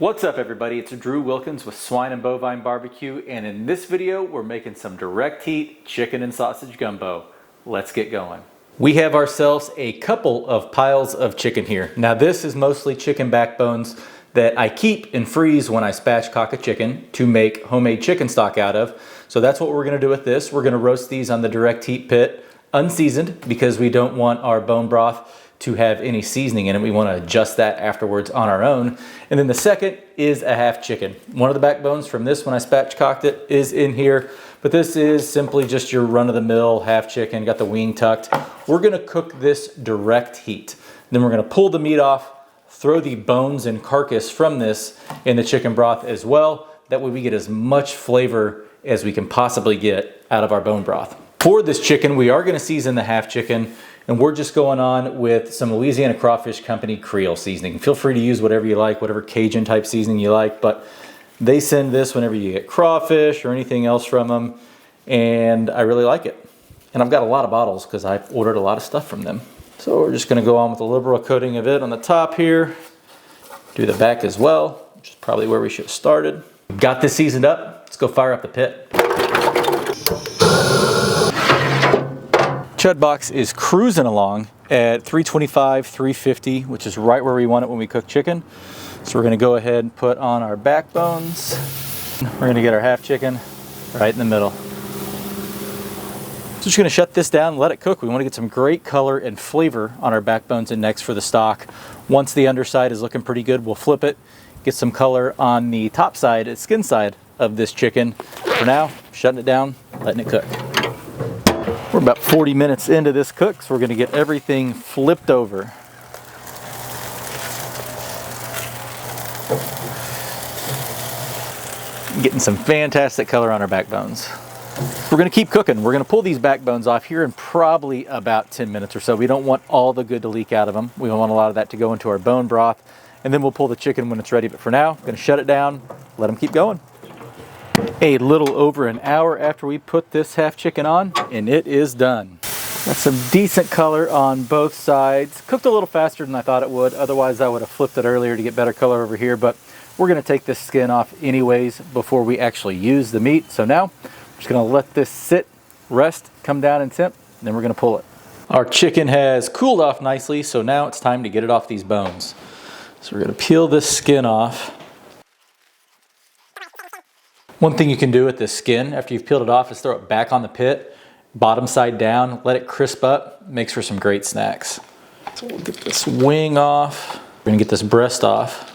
What's up everybody, it's Drew Wilkins with Swine and Bovine Barbecue, and in this video we're making some direct heat chicken and sausage gumbo. Let's get going. We have ourselves a couple of piles of chicken here. Now this is mostly chicken backbones that I keep and freeze when I spatchcock a chicken to make homemade chicken stock out of. So that's what we're going to do with this. We're going to roast these on the direct heat pit, unseasoned, because we don't want our bone broth to have any seasoning in it. We want to adjust that afterwards on our own. And then the second is a half chicken. One of the backbones from this, when I spatchcocked it, is in here, but this is simply just your run-of-the-mill half chicken, got the wing tucked. We're gonna cook this direct heat. Then we're gonna pull the meat off, throw the bones and carcass from this in the chicken broth as well. That way we get as much flavor as we can possibly get out of our bone broth. For this chicken, we are gonna season the half chicken, and we're just going on with some Louisiana Crawfish Company Creole seasoning. Feel free to use whatever you like, whatever Cajun type seasoning you like, but they send this whenever you get crawfish or anything else from them, and I really like it. And I've got a lot of bottles because I've ordered a lot of stuff from them. So we're just gonna go on with a liberal coating of it on the top here. Do the back as well, which is probably where we should have started. Got this seasoned up, let's go fire up the pit. Chud box is cruising along at 325, 350, which is right where we want it when we cook chicken. So we're gonna go ahead and put on our backbones. We're gonna get our half chicken right in the middle. So just gonna shut this down and let it cook. We wanna get some great color and flavor on our backbones and necks for the stock. Once the underside is looking pretty good, we'll flip it, get some color on the top side, skin side of this chicken. For now, shutting it down, letting it cook. We're about 40 minutes into this cook, so we're gonna get everything flipped over. Getting some fantastic color on our backbones. We're gonna keep cooking. We're gonna pull these backbones off here in probably about 10 minutes or so. We don't want all the good to leak out of them. We want a lot of that to go into our bone broth, and then we'll pull the chicken when it's ready. But for now, I'm gonna shut it down, let them keep going. A little over an hour after we put this half chicken on, and it is done. Got some decent color on both sides. Cooked a little faster than I thought it would. Otherwise, I would have flipped it earlier to get better color over here, but we're gonna take this skin off anyways before we actually use the meat. So now, I'm just gonna let this sit, rest, come down in temp, and then we're gonna pull it. Our chicken has cooled off nicely, so now it's time to get it off these bones. So we're gonna peel this skin off. One thing you can do with this skin after you've peeled it off is throw it back on the pit, bottom side down, let it crisp up, makes for some great snacks. So we'll get this wing off. We're gonna get this breast off.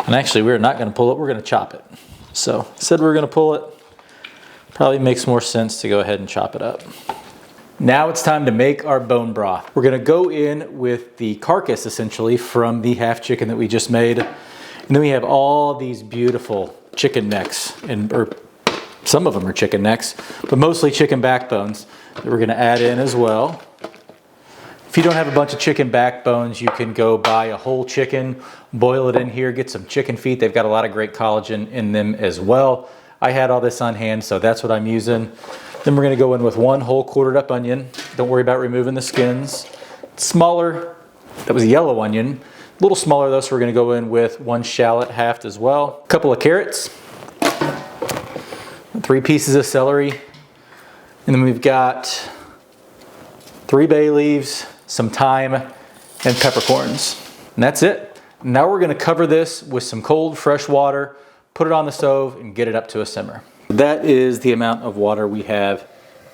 And actually we're not gonna pull it, we're gonna chop it. So said we're gonna pull it, probably makes more sense to go ahead and chop it up. Now it's time to make our bone broth. We're gonna go in with the carcass essentially from the half chicken that we just made. And then we have all these beautiful chicken necks, or some of them are chicken necks, but mostly chicken backbones that we're gonna add in as well. If you don't have a bunch of chicken backbones, you can go buy a whole chicken, boil it in here, get some chicken feet. They've got a lot of great collagen in them as well. I had all this on hand, so that's what I'm using. Then we're gonna go in with one whole quartered up onion. Don't worry about removing the skins. Smaller, that was a yellow onion. A little smaller though, so we're gonna go in with one shallot halved as well. A couple of carrots, 3 pieces of celery, and then we've got 3 bay leaves, some thyme, and peppercorns. And that's it. Now we're gonna cover this with some cold, fresh water, put it on the stove, and get it up to a simmer. That is the amount of water we have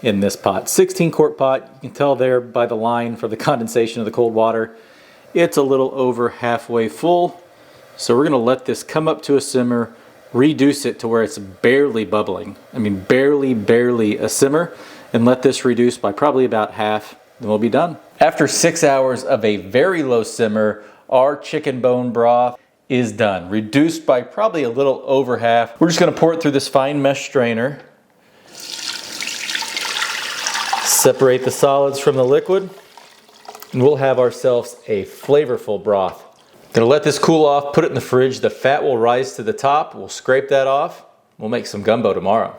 in this pot. 16-quart pot. You can tell there by the line for the condensation of the cold water. It's a little over halfway full. So we're gonna let this come up to a simmer, reduce it to where it's barely bubbling. I mean, barely a simmer, and let this reduce by probably about half, then we'll be done. After 6 hours of a very low simmer, our chicken bone broth is done. Reduced by probably a little over half. We're just gonna pour it through this fine mesh strainer. Separate the solids from the liquid, and we'll have ourselves a flavorful broth. Gonna let this cool off, put it in the fridge. The fat will rise to the top. We'll scrape that off. We'll make some gumbo tomorrow.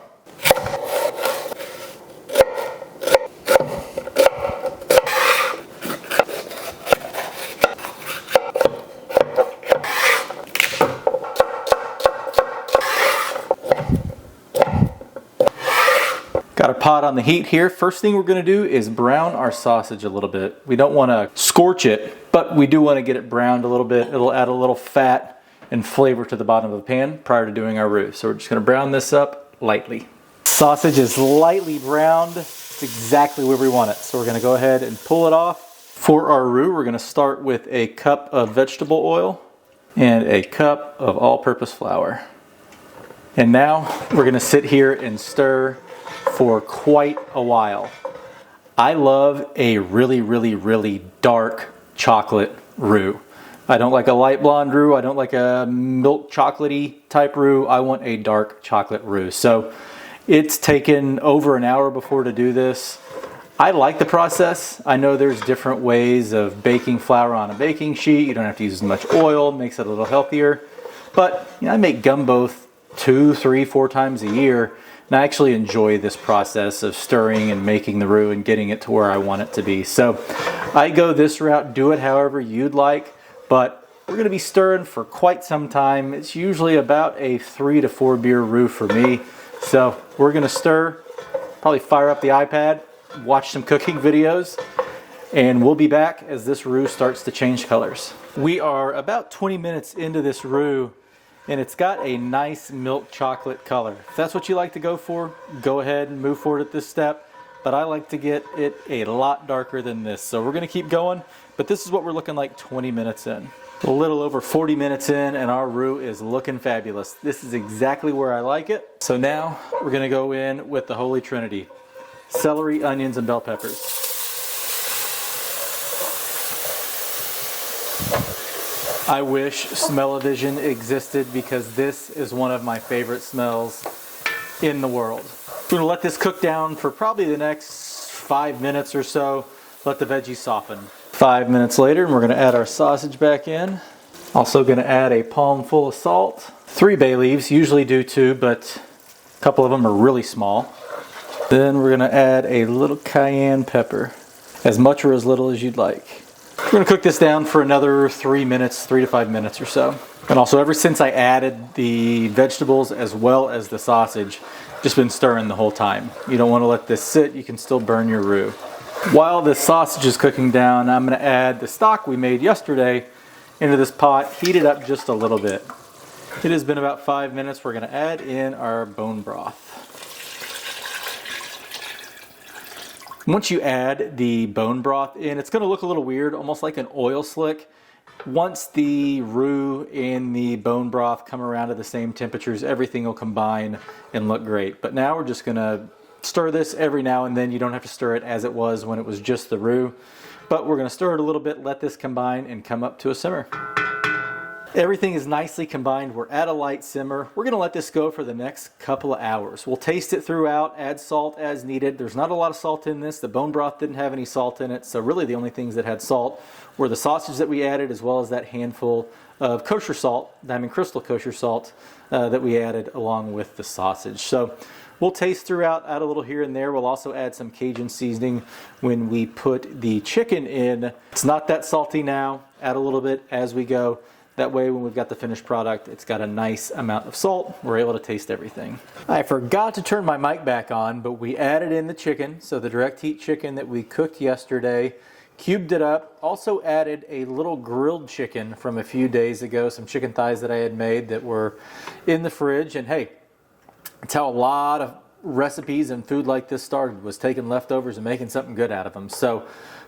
pot on the heat here. First thing we're going to do is brown our sausage a little bit. We don't want to scorch it, but we do want to get it browned a little bit. It'll add a little fat and flavor to the bottom of the pan prior to doing our roux. So we're just going to brown this up lightly. Sausage is lightly browned. It's exactly where we want it. So we're going to go ahead and pull it off. For our roux, we're going to start with a cup of vegetable oil and a cup of all-purpose flour. And now we're going to sit here and stir for quite a while. I love a really, really, really dark chocolate roux. I don't like a light blonde roux. I don't like a milk chocolatey type roux. I want a dark chocolate roux. So it's taken over an hour before to do this. I like the process. I know there's different ways of baking flour on a baking sheet. You don't have to use as much oil. It makes it a little healthier. But you know, I make gumbo 2, 3, 4 times a year. And I actually enjoy this process of stirring and making the roux and getting it to where I want it to be. So I go this route. Do it however you'd like. But we're going to be stirring for quite some time. It's usually about a 3 to 4 beer roux for me. So we're going to stir, probably fire up the iPad, watch some cooking videos, and we'll be back as this roux starts to change colors. We are about 20 minutes into this roux, and it's got a nice milk chocolate color. If that's what you like to go for, go ahead and move forward at this step. But I like to get it a lot darker than this. So we're going to keep going, but this is what we're looking like 20 minutes in. A little over 40 minutes in, and our roux is looking fabulous. This is exactly where I like it. So now we're going to go in with the Holy Trinity: celery, onions, and bell peppers. I wish smell-o-vision existed, because this is one of my favorite smells in the world. We're gonna let this cook down for probably the next 5 minutes or so. Let the veggies soften. 5 minutes later, and we're gonna add our sausage back in. Also gonna add a palm full of salt. 3 bay leaves, usually do 2, but a couple of them are really small. Then we're gonna add a little cayenne pepper, as much or as little as you'd like. We're gonna cook this down for another 3 minutes, 3 to 5 minutes or so. And also, ever since I added the vegetables as well as the sausage, just been stirring the whole time. You don't wanna let this sit, you can still burn your roux. While the sausage is cooking down, I'm gonna add the stock we made yesterday into this pot, heat it up just a little bit. It has been about 5 minutes. We're gonna add in our bone broth. Once you add the bone broth in, it's going to look a little weird, almost like an oil slick. Once the roux and the bone broth come around to the same temperatures, everything will combine and look great. But now we're just going to stir this every now and then. You don't have to stir it as it was when it was just the roux. But we're going to stir it a little bit, let this combine, and come up to a simmer. Everything is nicely combined. We're at a light simmer. We're going to let this go for the next couple of hours. We'll taste it throughout, add salt as needed. There's not a lot of salt in this. The bone broth didn't have any salt in it, so really the only things that had salt were the sausage that we added, as well as that handful of kosher salt, Diamond Crystal kosher salt, that we added along with the sausage. So we'll taste throughout, add a little here and there. We'll also add some Cajun seasoning when we put the chicken in. It's not that salty now. Add a little bit as we go. That way, when we've got the finished product, it's got a nice amount of salt. We're able to taste everything. I forgot to turn my mic back on, but we added in the chicken. So the direct heat chicken that we cooked yesterday, cubed it up. Also added a little grilled chicken from a few days ago, some chicken thighs that I had made that were in the fridge. And hey, that's how a lot of recipes and food like this started, was taking leftovers and making something good out of them. So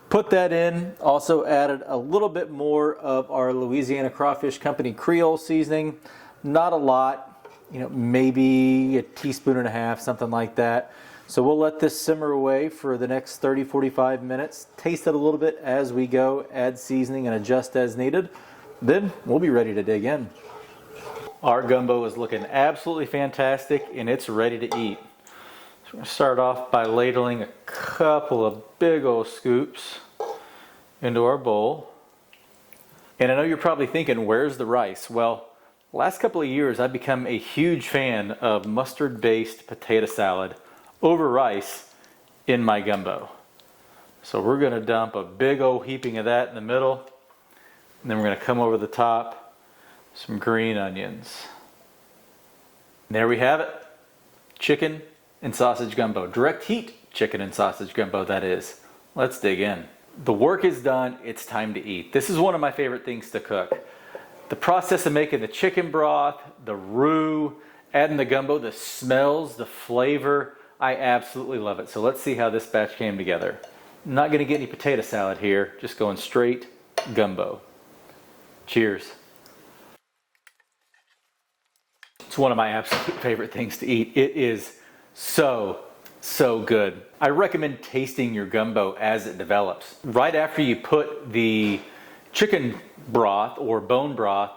put that in. Also added a little bit more of our Louisiana Crawfish Company Creole seasoning. Not a lot, maybe a teaspoon and a half, something like that. So we'll let this simmer away for the next 30, 45 minutes. Taste it a little bit as we go, add seasoning and adjust as needed. Then we'll be ready to dig in. Our gumbo is looking absolutely fantastic, and it's ready to eat. So we're going to start off by ladling a couple of big old scoops into our bowl. And I know you're probably thinking, where's the rice? Well, last couple of years I've become a huge fan of mustard-based potato salad over rice in my gumbo. So we're going to dump a big old heaping of that in the middle. And then we're going to come over the top, some green onions. And there we have it. Chicken and sausage gumbo. Direct heat chicken and sausage gumbo, that is. Let's dig in. The work is done, it's time to eat. This is one of my favorite things to cook. The process of making the chicken broth, the roux, adding the gumbo, the smells, the flavor, I absolutely love it. So let's see how this batch came together. I'm not gonna get any potato salad here, just going straight gumbo. Cheers. It's one of my absolute favorite things to eat. It is so good. I recommend tasting your gumbo as it develops. Right after you put the chicken broth or bone broth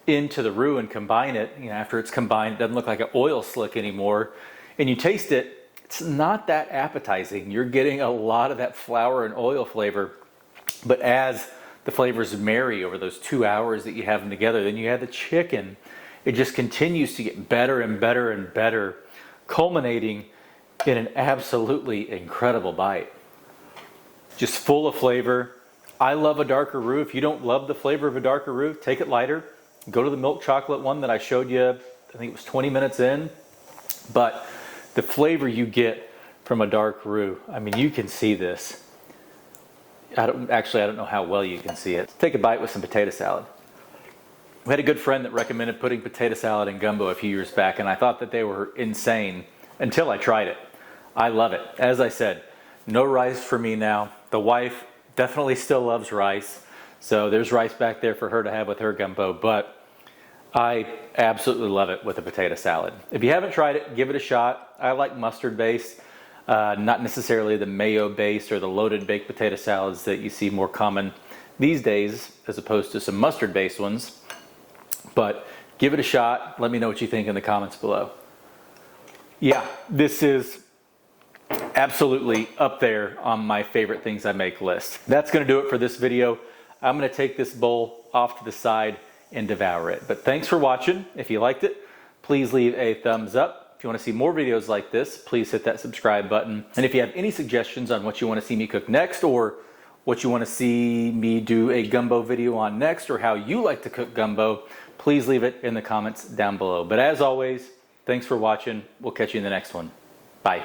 into the roux and combine it, after it's combined, it doesn't look like an oil slick anymore, and you taste it, it's not that appetizing. You're getting a lot of that flour and oil flavor, but as the flavors marry over those 2 hours that you have them together, then you add the chicken, it just continues to get better and better and better, culminating in an absolutely incredible bite. Just full of flavor. I love a darker roux. If you don't love the flavor of a darker roux, take it lighter. Go to the milk chocolate one that I showed you, I think it was 20 minutes in. But the flavor you get from a dark roux, I mean, you can see this. I don't know how well you can see it. Take a bite with some potato salad. We had a good friend that recommended putting potato salad in gumbo a few years back, and I thought that they were insane until I tried it. I love it. As I said, no rice for me now. The wife definitely still loves rice, so there's rice back there for her to have with her gumbo, but I absolutely love it with a potato salad. If you haven't tried it, give it a shot. I like mustard based, not necessarily the mayo based or the loaded baked potato salads that you see more common these days as opposed to some mustard based ones. But give it a shot. Let me know what you think in the comments below. Yeah, this is absolutely up there on my favorite things I make list. That's going to do it for this video. I'm going to take this bowl off to the side and devour it. But thanks for watching. If you liked it, please leave a thumbs up. If you want to see more videos like this, please hit that subscribe button. And if you have any suggestions on what you want to see me cook next, or what you want to see me do a gumbo video on next, or how you like to cook gumbo, please leave it in the comments down below. But as always, thanks for watching. We'll catch you in the next one. Bye.